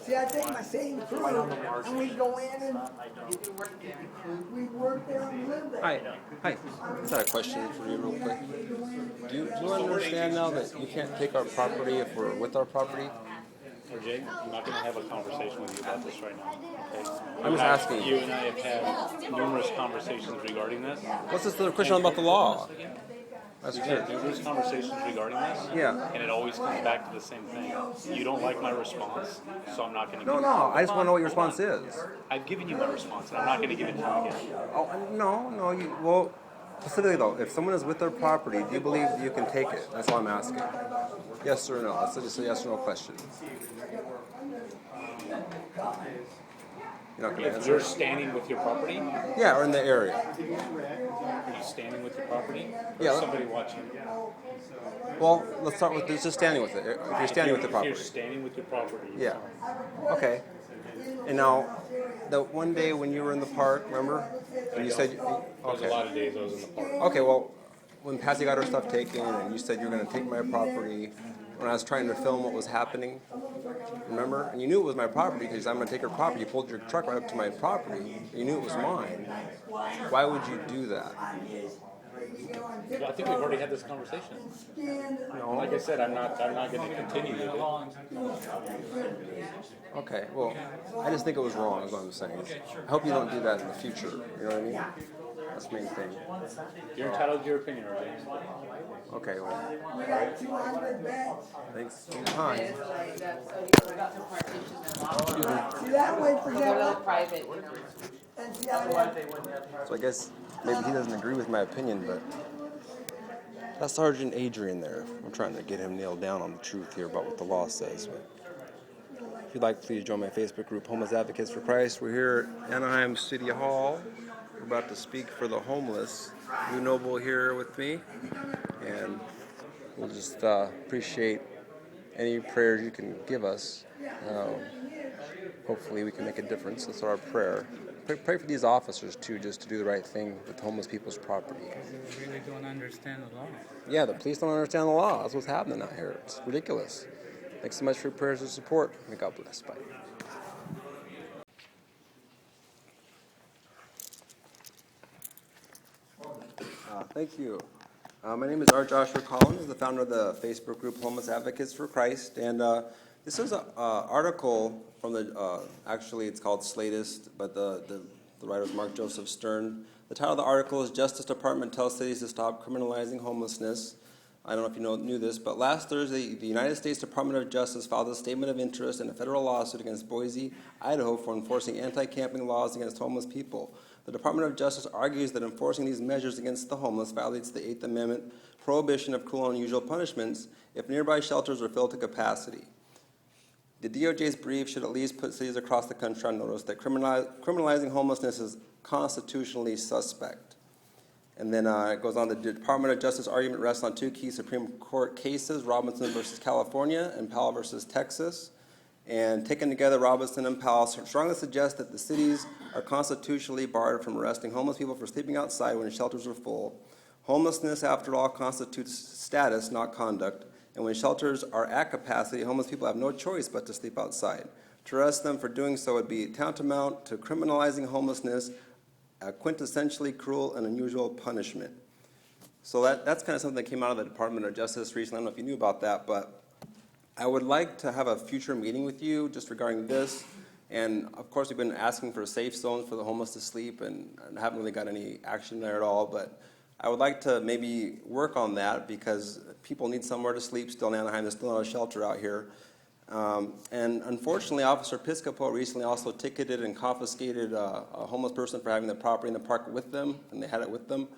See, I take my same crew, and we go in and we work there and live there. Hi. Is that a question for you real quick? Do you understand now that you can't take our property if we're with our property? Jake, I'm not going to have a conversation with you about this right now. Okay? I'm just asking. You and I have had numerous conversations regarding this. What's this other question about the law? That's We've true. had numerous conversations regarding this. Yeah. And it always comes back to the same thing. You don't like my response, so I'm not going to give No, I just want to know what your response is. I've given you my response, and I'm not going to give it to you again. Oh, no. Well, specifically though, if someone is with their property, do you believe you can take it? That's all I'm asking. Yes or no? It's just a yes or no question. You're not going to If answer? you're standing with your property, Yeah, or in the area. are you standing with your property? Or Yeah. is somebody watching? Well, let's start with just standing with it. If you're standing with the If property. you're standing with your property, Yeah. Okay. And now, the one day when you were in the park, remember? And you said, There's a okay. lot of days I was in the park. Okay, well, when Patsy got her stuff taken and you said you were going to take my property, when I was trying to film what was happening, remember? And you knew it was my property because I'm going to take her property. You pulled your truck right up to my property. You knew it was mine. Why would you do that? Well, I think we've already had this conversation. Like I said, I'm not going to continue with it. Okay, well, I just think it was wrong, is what I'm saying. I hope you don't do that in the future. You know what I mean? That's the main thing. You're entitled to your opinion, right? Okay, well, We got 200 beds. thanks for your time. See, that way, forget it. Private. And see, I So I guess maybe he doesn't agree with my opinion, but that's Sergeant Adrian there. I'm trying to get him nailed down on the truth here about what the law says. But if you'd like, please join my Facebook group, Homeless Advocates for Christ. We're here at Anaheim City Hall. We're about to speak for the homeless. Lou Noble here with me, and we'll just appreciate any prayers you can give us. Hopefully we can make a difference. That's our prayer. Pray for these officers, too, just to do the right thing with homeless people's property. They really don't understand the law. Yeah, the police don't understand the law. That's what's happening out here. It's ridiculous. Thanks so much for your prayers and support. May God bless. Bye. Thank you. My name is R.Joshua, the founder of the Facebook group Homeless Advocates for Christ. And this is an article from the, actually it's called Slatest, but the writer is Mark Joseph Stern. The title of the article is Justice Department Tells Cities to Stop Criminalizing Homelessness. I don't know if you knew this, but last Thursday, the United States Department of Justice filed a statement of interest in a federal lawsuit against Boise, Idaho for enforcing anti-camping laws against homeless people. The Department of Justice argues that enforcing these measures against the homeless violates the Eighth Amendment prohibition of cruel and unusual punishments if nearby shelters are filled to capacity. The DOJ's brief should at least put cities across the country on notice that criminalizing homelessness is constitutionally suspect. And then it goes on, the Department of Justice argument rests on two key Supreme Court cases, Robinson versus California and Powell versus Texas. And taken together, Robinson and Powell strongly suggest that the cities are constitutionally barred from arresting homeless people for sleeping outside when shelters are full. Homelessness, after all, constitutes status, not conduct. And when shelters are at capacity, homeless people have no choice but to sleep outside. To arrest them for doing so would be tantamount to criminalizing homelessness, a quintessentially cruel and unusual punishment. So that's kind of something that came out of the Department of Justice recently. I don't know if you knew about that, but I would like to have a future meeting with you just regarding this. And of course, we've been asking for safe zones for the homeless to sleep, and haven't really got any action there at all. But I would like to maybe work on that because people need somewhere to sleep still in Anaheim. There's still not a shelter out here. And unfortunately, Officer Piscopo recently also ticketed and confiscated a homeless person for having their property in the park with them, and they had it with them,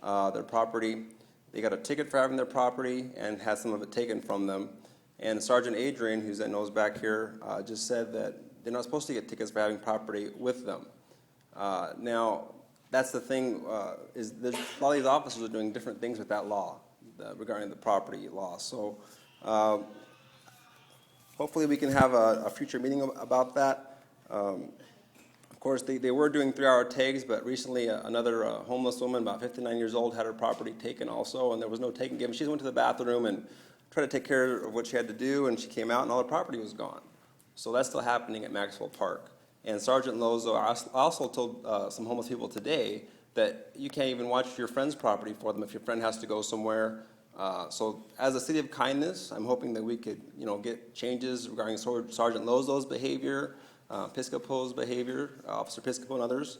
their property. They got a ticket for having their property and had some of it taken from them. And Sergeant Adrian, who's at nose back here, just said that they're not supposed to get tickets for having property with them. Now, that's the thing, is a lot of these officers are doing different things with that law regarding the property law. So hopefully we can have a future meeting about that. Of course, they were doing 3-hour tags, but recently another homeless woman, about 59 years old, had her property taken also, and there was no taking given. She just went to the bathroom and tried to take care of what she had to do, and she came out and all her property was gone. So that's still happening at Maxwell Park. And Sergeant Lozo also told some homeless people today that you can't even watch your friend's property for them if your friend has to go somewhere. So as a city of kindness, I'm hoping that we could, get changes regarding Sergeant Lozo's behavior, Piscopo's behavior, Officer Piscopo and others.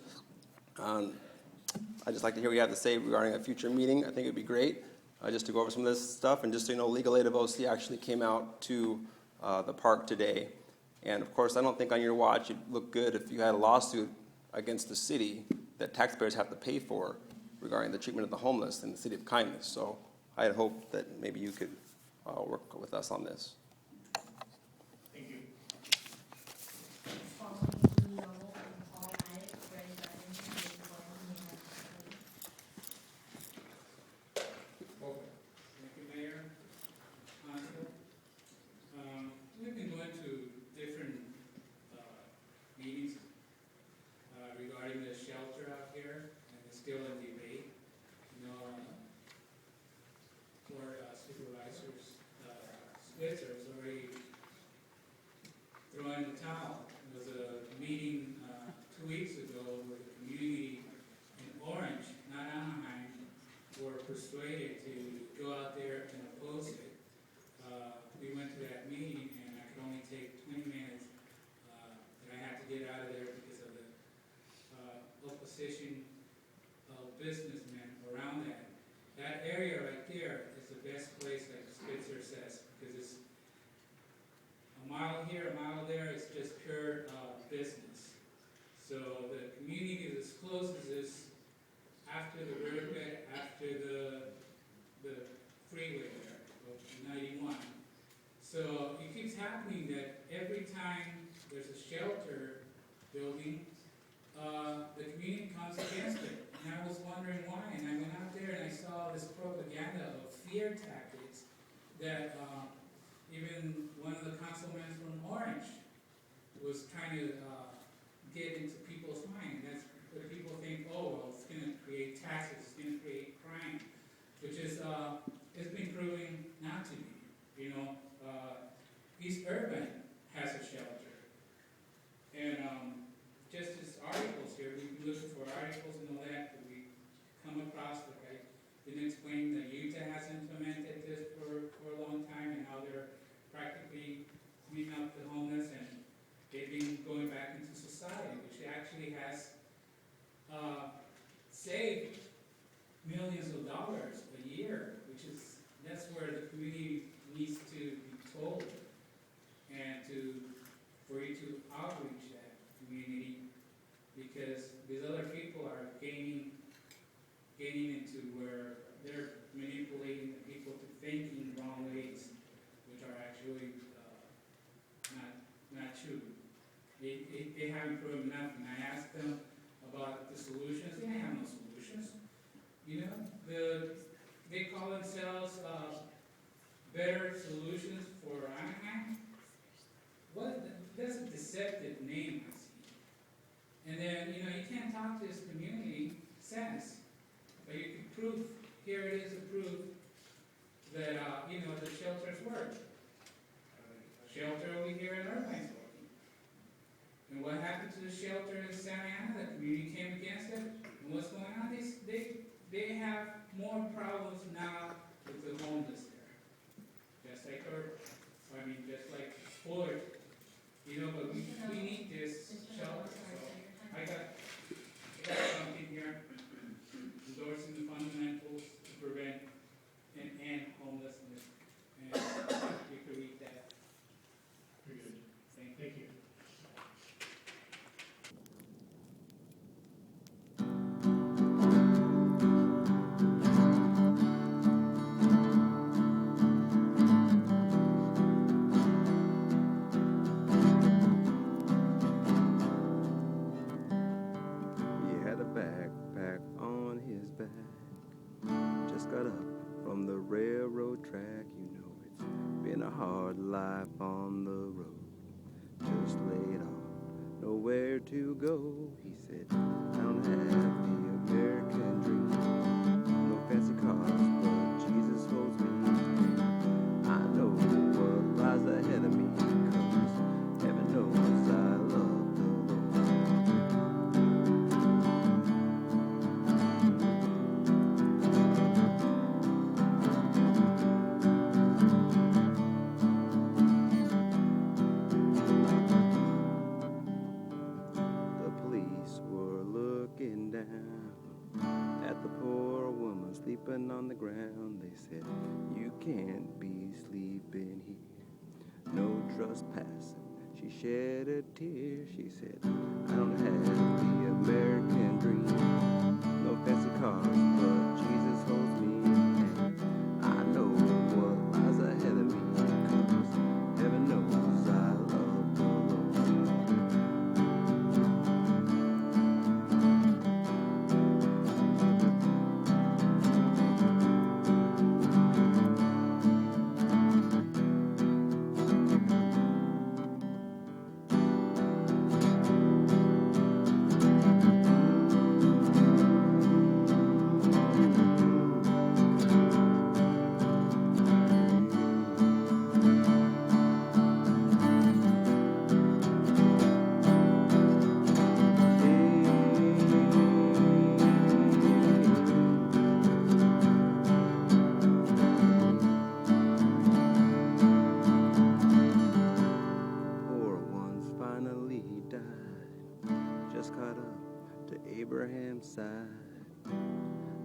I'd just like to hear what you have to say regarding a future meeting. I think it'd be great just to go over some of this stuff. And just so you know, Legal Aid of OC actually came out to the park today. And of course, I don't think on your watch it'd look good if you had a lawsuit against the city that taxpayers have to pay for regarding the treatment of the homeless in the city of kindness. So I had hoped that maybe you could work with us on this. Thank you. Thank you, Mayor. Council. We've been going to different meetings regarding the shelter out here, and it's still in debate. Board supervisors, Switzer is already throwing the towel. There was a meeting 2 weeks ago where the community in Orange, not Anaheim, were persuaded to go out there and oppose it. We went to that meeting, and I could only take 20 minutes, and I had to get out of there because of the opposition of businessmen around that. That area right there is the best place, like Spitzer says, because it's a mile here, a mile there, it's just pure business. So the community is as close as this after the riverbed, after the freeway there, of 91. So it keeps happening that every time there's a shelter building, the community comes against it. And I was wondering why, and I went out there and I saw this propaganda of fear tactics that even one of the councilmen from Orange was trying to get into people's mind. That's what people think, oh, well, it's going to create taxes, it's going to create crime, which is, it's been proven not to be. East Urban has a shelter. And just as articles here, we've been looking for articles and all that, but we come across, like I been explaining, that Utah has implemented this for a long time, and how they're practically cleaning up the homeless, and they've been going back into society, which actually has saved millions of dollars a year, that's where the community needs to be told, and for you to outreach that community, because these other people are gaining into where they're manipulating the people to think in wrong ways, which are actually not true. They haven't proven nothing. I asked them about the solutions. They have no solutions. They call themselves Better Solutions for Anaheim. That's a deceptive name, I see. And then, you can't talk to this community sense, but you can prove, here it is a proof that, the shelters work. A shelter over here in Irvine's working. And what happened to the shelter in Santa Ana? The community came against it. And what's going on? They have more problems now with the homeless there. Just like just like Ford. But we need this shelter. So I got something here endorsing the fundamentals to prevent and end homelessness. And you can read that. Very good. Thank you. He had a backpack on his back. Just got up from the railroad track. It's been a hard life on the road. Just laid off, nowhere to go. He said, I don't have the American dream. No fancy cars, but Jesus holds me. I know what lies ahead of me, 'cause heaven was passing. She shed a tear. She said, I don't have the American dream. No fancy cars, but Jesus holds me. And I know what lies ahead of me. 'Cause heaven knows I love the Lord. Poor ones finally died, just caught up to Abraham's side.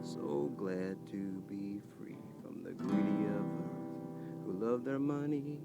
So glad to be free from the greedy of earth, who love their money.